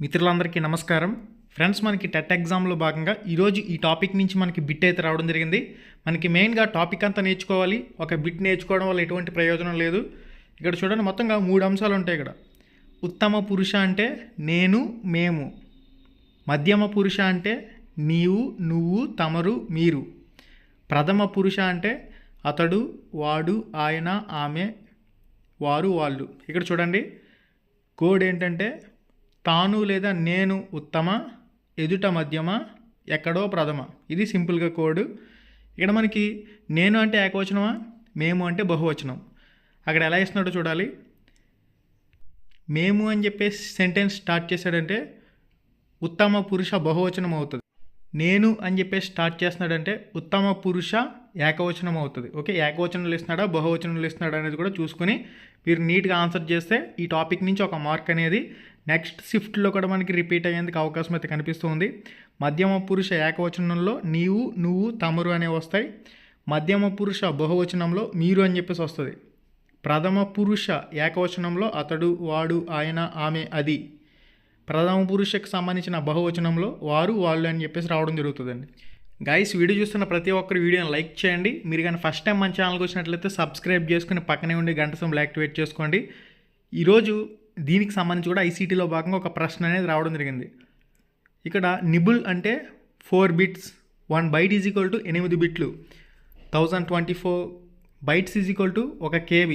మిత్రులందరికీ నమస్కారం. ఫ్రెండ్స్, మనకి టెట్ ఎగ్జామ్లో భాగంగా ఈరోజు ఈ టాపిక్ నుంచి మనకి బిట్ అయితే రావడం జరిగింది. మనకి మెయిన్గా టాపిక్ అంతా నేర్చుకోవాలి. ఒక బిట్ నేర్చుకోవడం వల్ల ఎటువంటి ప్రయోజనం లేదు. ఇక్కడ చూడండి, మొత్తంగా 3 అంశాలు ఉంటాయి ఇక్కడ. ఉత్తమ పురుష అంటే నేను, మేము. మధ్యమ పురుష అంటే నీవు, నువ్వు, తమరు, మీరు. ప్రథమ పురుష అంటే అతడు, వాడు, ఆయన, ఆమె, వారు, వాళ్ళు. ఇక్కడ చూడండి, కోడ్ ఏంటంటే తాను లేదా నేను ఉత్తమ, ఎదుట మధ్యమ, ఎక్కడో ప్రథమ. ఇది సింపుల్గా కోడ్. ఇక్కడ మనకి నేను అంటే ఏకవచనమా, మేము అంటే బహువచనం. అక్కడ ఎలా ఇస్తున్నాడో చూడాలి. మేము అని చెప్పేసి సెంటెన్స్ స్టార్ట్ చేశాడంటే ఉత్తమ పురుష బహువచనం అవుతుంది. నేను అని చెప్పేసి స్టార్ట్ చేస్తున్నాడంటే ఉత్తమ పురుష ఏకవచనం అవుతుంది. ఓకే, ఏకవచనంలో ఇస్తున్నాడా బహువచనంలో ఇస్తున్నాడా అనేది కూడా చూసుకొని మీరు నీట్గా ఆన్సర్ చేస్తే ఈ టాపిక్ నుంచి ఒక మార్క్ అనేది నెక్స్ట్ షిఫ్ట్లో కూడా మనకి రిపీట్ అయ్యేందుకు అవకాశం అయితే కనిపిస్తుంది. మధ్యమ పురుష ఏకవచనంలో నీవు, నువ్వు, తమరు అనేవి వస్తాయి. మధ్యమ పురుష బహువచనంలో మీరు అని చెప్పేసి వస్తుంది. ప్రథమ పురుష ఏకవచనంలో అతడు, వాడు, ఆయన, ఆమె, అది. ప్రథమ పురుషకు సంబంధించిన బహువచనంలో వారు, వాళ్ళు అని చెప్పేసి రావడం జరుగుతుందండి. గైస్, వీడియో చూస్తున్న ప్రతి ఒక్కరు వీడియోని లైక్ చేయండి. మీరు కానీ ఫస్ట్ టైం మన ఛానల్కి వచ్చినట్లయితే సబ్స్క్రైబ్ చేసుకుని పక్కనే ఉండి గంట సింబల్ యాక్టివేట్ చేసుకోండి. ఈరోజు దీనికి సంబంధించి కూడా ఐసీటీలో భాగంగా ఒక ప్రశ్న అనేది రావడం జరిగింది. ఇక్కడ నిబుల్ అంటే 4 bits, 1 byte is equal to 8 బిట్లు, 1024 bytes is equal to 1 KB.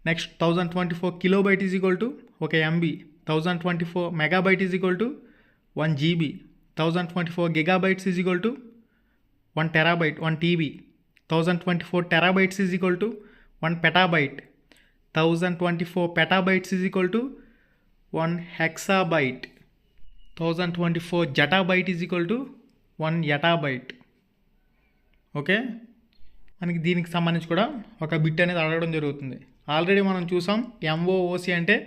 Next 1024 kilobyte is equal to 1 MB, 1024 megabyte is equal to 1 GB, 1024 gigabytes is equal to 1 terabyte, 1 TB, 1024 terabytes is equal to 1 petabyte, 1024 petabytes is equal to 1 hexabyte, 1024 zettabyte is equal to 1 yottabyte. Okay, మనకి దీనికి సంబంధించి కూడా ఒక bit అనేది అడగడం జరుగుతుంది. Already మనం చూసాం. MOOC అంటే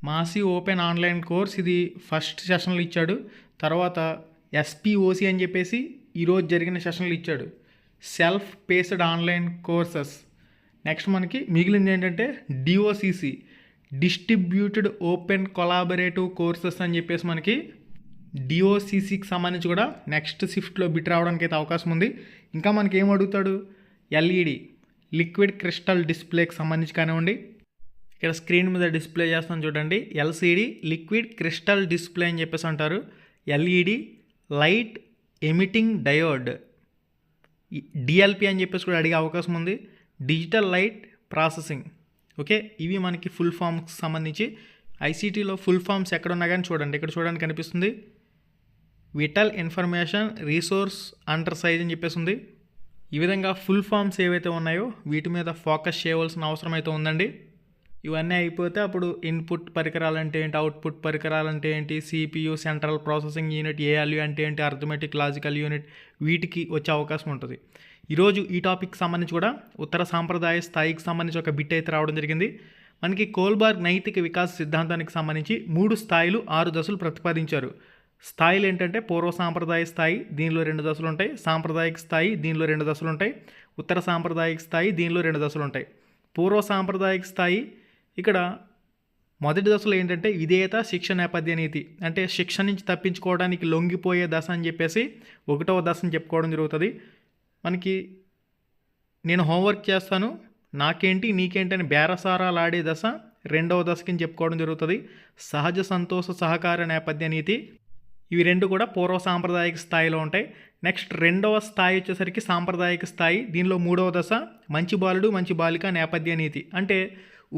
మాసివ్ ఓపెన్ ఆన్లైన్ కోర్స్. ఇది ఫస్ట్ సెషన్లో ఇచ్చాడు. తర్వాత SPOC అని చెప్పేసి ఈరోజు జరిగిన సెషన్లో ఇచ్చాడు, self paced online courses. Next మనకి మిగిలింది ఏంటంటే DOCC, distributed open collaborative courses అని చెప్పేసి మనకి DOCCకి సంబంధించి కూడా నెక్స్ట్ షిఫ్ట్లో బిట్ రావడానికి అయితే అవకాశం ఉంది. ఇంకా మనకి ఏం అడుగుతాడు, LED లిక్విడ్ క్రిస్టల్ డిస్ప్లేకి సంబంధించి కానివ్వండి. ఇక్కడ స్క్రీన్ మీద డిస్ప్లే చేస్తాను చూడండి, LCD లిక్విడ్ క్రిస్టల్ డిస్ప్లే అని చెప్పేసి అంటారు. LED light emitting diode, DLP అని చెప్పేసి కూడా అడిగే అవకాశం ఉంది. Digital light processing. ఓకే, ఇవి మనకి ఫుల్ ఫామ్కి సంబంధించి ఐసీటీలో ఫుల్ ఫామ్స్ ఎక్కడ ఉన్నా కానీ చూడండి, ఇక్కడ చూడడానికి కనిపిస్తుంది. Vital information resource under size అని చెప్పేసి ఉంది. ఈ విధంగా ఫుల్ ఫామ్స్ ఏవైతే ఉన్నాయో వీటి మీద ఫోకస్ చేయవలసిన అవసరం అయితే ఉందండి. ఇవన్నీ అయిపోతే అప్పుడు ఇన్పుట్ పరికరాలు అంటే ఏంటి, అవుట్పుట్ పరికరాలు అంటే ఏంటి, CPU central processing unit, ALU అంటే ఏంటి, అర్థమెటిక్ లాజికల్ యూనిట్, వీటికి వచ్చే అవకాశం ఉంటుంది. ఈరోజు ఈ టాపిక్కి సంబంధించి కూడా ఉత్తర సాంప్రదాయ స్థాయికి సంబంధించి ఒక బిట్ అయితే రావడం జరిగింది. మనకి కోల్బర్గ్ నైతిక వికాస సిద్ధాంతానికి సంబంధించి 3 స్థాయిలు 6 దశలు ప్రతిపాదించారు. స్థాయిలు ఏంటంటే పూర్వ సాంప్రదాయ స్థాయి, దీనిలో 2 దశలు ఉంటాయి. సాంప్రదాయిక స్థాయి, దీనిలో 2 దశలు ఉంటాయి. ఉత్తర సాంప్రదాయిక స్థాయి, దీనిలో 2 దశలు ఉంటాయి. పూర్వ సాంప్రదాయిక స్థాయి, ఇక్కడ మొదటి దశలో ఏంటంటే విధేయత, శిక్ష నేపథ్య నీతి. అంటే శిక్ష నుంచి తప్పించుకోవడానికి లొంగిపోయే దశ అని చెప్పేసి 1వ దశని చెప్పుకోవడం జరుగుతుంది. మనకి నేను హోంవర్క్ చేస్తాను, నాకేంటి నీకేంటి అని బేరసారాలు ఆడే దశ 2వ దశకి చెప్పుకోవడం జరుగుతుంది. సహజ సంతోష సహకార నేపథ్య నీతి, ఇవి 2 కూడా పూర్వ సాంప్రదాయిక స్థాయిలో ఉంటాయి. నెక్స్ట్ 2వ స్థాయి వచ్చేసరికి సాంప్రదాయిక స్థాయి, దీనిలో 3వ దశ మంచి బాలుడు మంచి బాలిక నేపథ్య నీతి. అంటే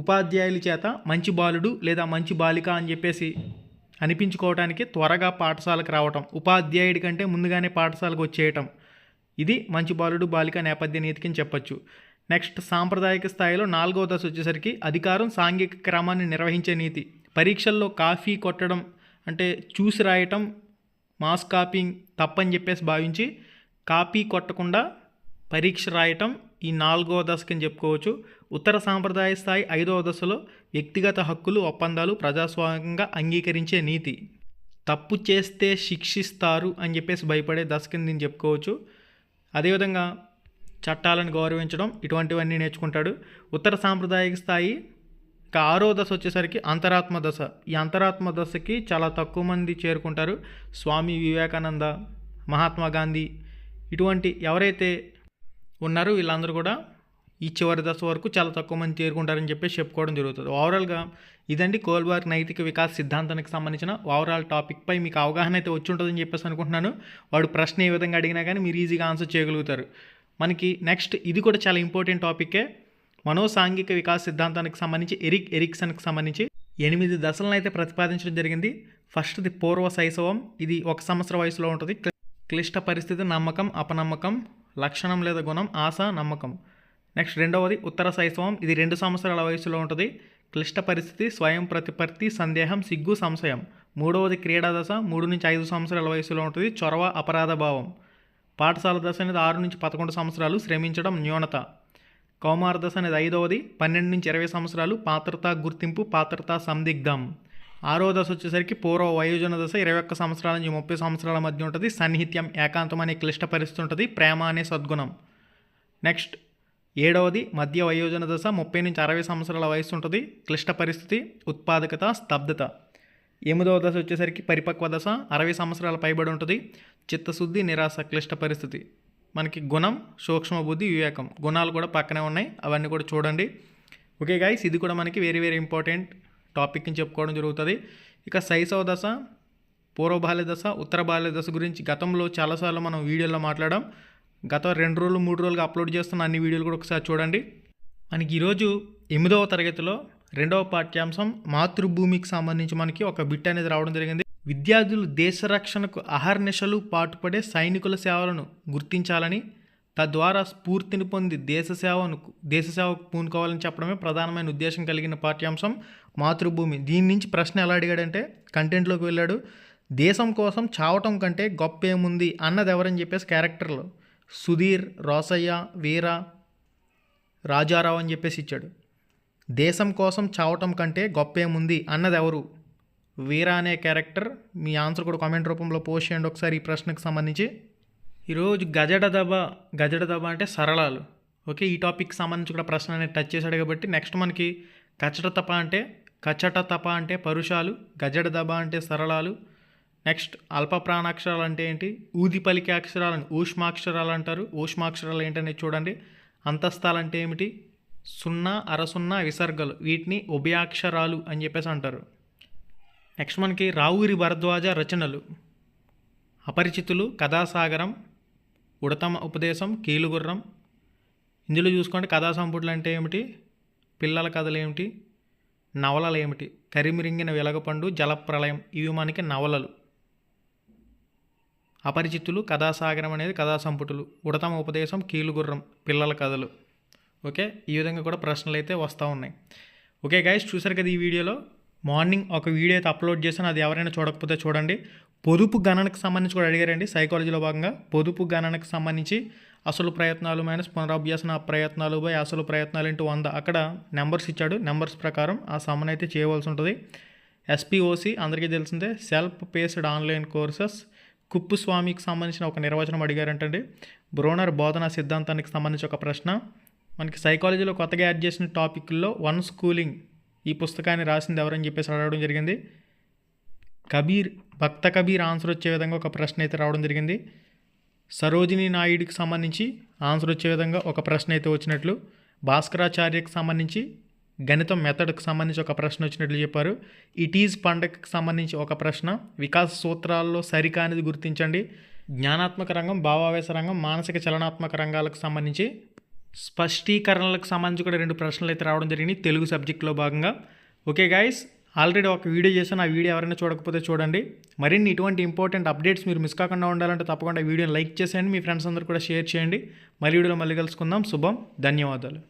ఉపాధ్యాయుల చేత మంచి బాలుడు లేదా మంచి బాలిక అని చెప్పేసి అనిపించుకోవడానికి త్వరగా పాఠశాలకు రావటం, ఉపాధ్యాయుడి కంటే ముందుగానే పాఠశాలకు వచ్చేయటం, ఇది మంచి బాలుడు బాలిక నేపథ్య నీతికి అని చెప్పచ్చు. నెక్స్ట్ సాంప్రదాయిక స్థాయిలో 4వ దశ వచ్చేసరికి అధికారం, సాంఘిక క్రమాన్ని నిర్వహించే నీతి. పరీక్షల్లో కాపీ కొట్టడం అంటే చూసి రాయటం, మాస్ కాపీయింగ్ తప్పని చెప్పేసి భావించి కాపీ కొట్టకుండా పరీక్ష రాయటం, ఈ 4వ దశకి అని చెప్పుకోవచ్చు. ఉత్తర సాంప్రదాయ స్థాయి 5వ దశలో వ్యక్తిగత హక్కులు, ఒప్పందాలు ప్రజాస్వామ్యంగా అంగీకరించే నీతి. తప్పు చేస్తే శిక్షిస్తారు అని చెప్పేసి భయపడే దశ కింద నేను చెప్పుకోవచ్చు. అదేవిధంగా చట్టాలను గౌరవించడం, ఇటువంటివన్నీ నేర్చుకుంటాడు. ఉత్తర సాంప్రదాయిక స్థాయి ఇక 6వ దశ వచ్చేసరికి అంతరాత్మ దశ. ఈ అంతరాత్మ దశకి చాలా తక్కువ మంది చేరుకుంటారు. స్వామి వివేకానంద, మహాత్మా గాంధీ ఇటువంటి ఎవరైతే ఉన్నారో వీళ్ళందరూ కూడా ఈ చివరి దశ వరకు చాలా తక్కువ మంది చేరుకుంటారని చెప్పేసి చెప్పుకోవడం జరుగుతుంది. ఓవరాల్గా ఇదండి కోల్బర్గ్ నైతిక వికాస్ సిద్ధాంతానికి సంబంధించిన ఓవరాల్ టాపిక్పై మీకు అవగాహన అయితే వచ్చి ఉంటుందని చెప్పేసి అనుకుంటున్నాను. వాడు ప్రశ్న ఏ విధంగా అడిగినా కానీ మీరు ఈజీగా ఆన్సర్ చేయగలుగుతారు. మనకి నెక్స్ట్ ఇది కూడా చాలా ఇంపార్టెంట్ టాపిక్కే. మనోసాంఘిక వికాస్ సిద్ధాంతానికి సంబంధించి ఎరిక్సన్కి సంబంధించి 8 దశలను అయితే ప్రతిపాదించడం జరిగింది. ఫస్ట్ది పూర్వ శైశవం, ఇది 1 సంవత్సర వయసులో ఉంటుంది. క్లిష్ట పరిస్థితి, నమ్మకం, అపనమ్మకం, లక్షణం లేదా గుణం, ఆశ, నమ్మకం. నెక్స్ట్ రెండవది ఉత్తర శైశవం, ఇది 2 సంవత్సరాల వయసులో ఉంటుంది. క్లిష్ట పరిస్థితి, స్వయం ప్రతిపత్తి, సందేహం, సిగ్గు, సంశయం. మూడవది క్రీడా దశ, 3 నుంచి 5 సంవత్సరాల వయసులో ఉంటుంది. చొరవ, అపరాధ భావం. పాఠశాల దశ అనేది 6 నుంచి 11 సంవత్సరాలు, శ్రమించడం, న్యూనత. కౌమార దశ అనేది 5వది, 12 నుంచి 20 సంవత్సరాలు, పాత్రత, గుర్తింపు, పాత్రత, సందిగ్ధం. 6వ దశ వచ్చేసరికి పూర్వ వయోజన దశ, 21 సంవత్సరాల నుంచి 30 సంవత్సరాల మధ్య ఉంటుంది. సన్నిహిత్యం, ఏకాంతం అనే క్లిష్ట పరిస్థితి ఉంటుంది. ప్రేమ అనే సద్గుణం. నెక్స్ట్ 7వది మధ్య వయోజన దశ, 30 నుంచి 60 సంవత్సరాల వయసు ఉంటుంది. క్లిష్ట పరిస్థితి, ఉత్పాదకత, స్తబ్దత. 8వ దశ వచ్చేసరికి పరిపక్వ దశ, 60 సంవత్సరాల పైబడి ఉంటుంది. చిత్తశుద్ధి, నిరాశ, క్లిష్ట పరిస్థితి. మనకి గుణం, సూక్ష్మ బుద్ధి, వివేకం. గుణాలు కూడా పక్కనే ఉన్నాయి, అవన్నీ కూడా చూడండి. ఓకే గైస్, ఇది కూడా మనకి వెరీ వెరీ ఇంపార్టెంట్ టాపిక్ అని చెప్పుకోవడం జరుగుతుంది. ఇక శైశవ దశ, పూర్వ బాల్య దశ, ఉత్తర బాల్య దశ గురించి గతంలో చాలాసార్లు మనం వీడియోలో మాట్లాడాం. గత 2 రోజులు 3 రోజులుగా అప్లోడ్ చేస్తున్న అన్ని వీడియోలు కూడా ఒకసారి చూడండి. మనకి ఈరోజు 8వ తరగతిలో 2వ పాఠ్యాంశం మాతృభూమికి సంబంధించి మనకి ఒక బిట్ అనేది రావడం జరిగింది. విద్యార్థులు దేశ రక్షణకు అహర్నిశలు పాటుపడే సైనికుల సేవలను గుర్తించాలని, తద్వారా స్ఫూర్తిని పొంది దేశ సేవకు పూనుకోవాలని చెప్పడమే ప్రధానమైన ఉద్దేశం కలిగిన పాఠ్యాంశం మాతృభూమి. దీని నుంచి ప్రశ్న ఎలా అడిగాడంటే కంటెంట్లోకి వెళ్ళాడు. దేశం కోసం చావటం కంటే గొప్ప ఏముంది అన్నది ఎవరని చెప్పేసి క్యారెక్టర్లో సుధీర్, రోసయ్య, వీర, రాజారావు అని చెప్పేసి ఇచ్చాడు. దేశం కోసం చావటం కంటే గొప్ప ఏముంది అన్నది ఎవరు? వీర అనే క్యారెక్టర్. మీ ఆన్సర్ కూడా కామెంట్ రూపంలో పోస్ట్ చేయండి ఒకసారి ఈ ప్రశ్నకు సంబంధించి. ఈరోజు గజడ దబ అంటే సరళాలు. ఓకే, ఈ టాపిక్కి సంబంధించి కూడా ప్రశ్న అనేది టచ్ చేశాడు కాబట్టి నెక్స్ట్ మనకి కచట తప అంటే పరుషాలు, గజడ దబ అంటే సరళాలు. నెక్స్ట్ అల్ప ప్రాణాక్షరాలు అంటే ఏంటి? ఊది పలికే అక్షరాలను ఊష్మాక్షరాలు అంటారు. ఊష్మాక్షరాలు ఏంటనేది చూడండి. అంతస్తాలు అంటే ఏమిటి? 0, అరసున్నా, విసర్గలు, వీటిని ఉభయాక్షరాలు అని చెప్పేసి అంటారు. నెక్స్ట్ మనకి రావురి భరద్వాజ రచనలు: అపరిచితులు, కథాసాగరం, ఉడతమ ఉపదేశం, కీలుగుర్రం. ఇందులో చూసుకోండి కథా సంపుట్లు అంటే ఏమిటి, పిల్లల కథలు ఏమిటి, నవలలు ఏమిటి, కరిమిరింగిన వెలగపండు, జలప్రలయం, ఇవి మనకి నవలలు. అపరిచితులు, కథాసాగరం అనేది కథా సంపుటులు, ఉడతమ ఉపదేశం, కీలుగుర్రం పిల్లల కథలు. ఓకే, ఈ విధంగా కూడా ప్రశ్నలు అయితే వస్తూ ఉన్నాయి. ఓకే గైస్, చూసారు కదా ఈ వీడియోలో. మార్నింగ్ ఒక వీడియో అయితే అప్లోడ్ చేశాను, అది ఎవరైనా చూడకపోతే చూడండి. పొదుపు గణనకు సంబంధించి కూడా అడిగారండి సైకాలజీలో భాగంగా. పొదుపు గణనకు సంబంధించి అసలు ప్రయత్నాలు మైనస్ పునరభ్యసన ప్రయత్నాలు బై అసలు ప్రయత్నాలు ఇంటూ 100. అక్కడ నెంబర్స్ ఇచ్చాడు, నెంబర్స్ ప్రకారం ఆ సమ్మన్ అయితే చేయవలసి ఉంటుంది. SPOC అందరికీ తెలిసిందే, సెల్ఫ్ పేస్డ్ ఆన్లైన్ కోర్సెస్. కుప్పుస్వామికి సంబంధించిన ఒక నిర్వచనం అడిగారంటండి. బ్రోనర్ బోధనా సిద్ధాంతానికి సంబంధించి ఒక ప్రశ్న. మనకి సైకాలజీలో కొత్తగా యాడ్ చేసిన టాపిక్లో వన్ స్కూలింగ్ ఈ పుస్తకాన్ని రాసింది ఎవరని చెప్పేసి అడగడం జరిగింది. భక్త కబీర్ ఆన్సర్ వచ్చే విధంగా ఒక ప్రశ్న అయితే రావడం జరిగింది. సరోజినీ నాయుడికి సంబంధించి ఆన్సర్ వచ్చే విధంగా ఒక ప్రశ్న అయితే వచ్చినట్లు. భాస్కరాచార్యకి సంబంధించి గణితం మెథడ్కి సంబంధించి ఒక ప్రశ్న వచ్చినట్లు చెప్పారు. ఇట్ ఈజ్ పండగకి సంబంధించి ఒక ప్రశ్న. వికాస సూత్రాల్లో సరికానిది గుర్తించండి. జ్ఞానాత్మక రంగం, భావావేశ రంగం, మానసిక చలనాత్మక రంగాలకు సంబంధించి స్పష్టీకరణలకు సంబంధించి కూడా 2 ప్రశ్నలు అయితే రావడం జరిగింది తెలుగు సబ్జెక్ట్లో భాగంగా. ఓకే గైస్, ఆల్రెడీ ఒక వీడియో చేశాను, ఆ వీడియో ఎవరైనా చూడకపోతే చూడండి. మరిన్ని ఇటువంటి ఇంపార్టెంట్ అప్డేట్స్ మీరు మిస్ కాకుండా ఉండాలంటే తప్పకుండా వీడియోని లైక్ చేసేయండి, మీ ఫ్రెండ్స్ అందరూ కూడా షేర్ చేయండి. మళ్ళీ వీడియోలో మళ్ళీ కలుసుకుందాం. శుభం, ధన్యవాదాలు.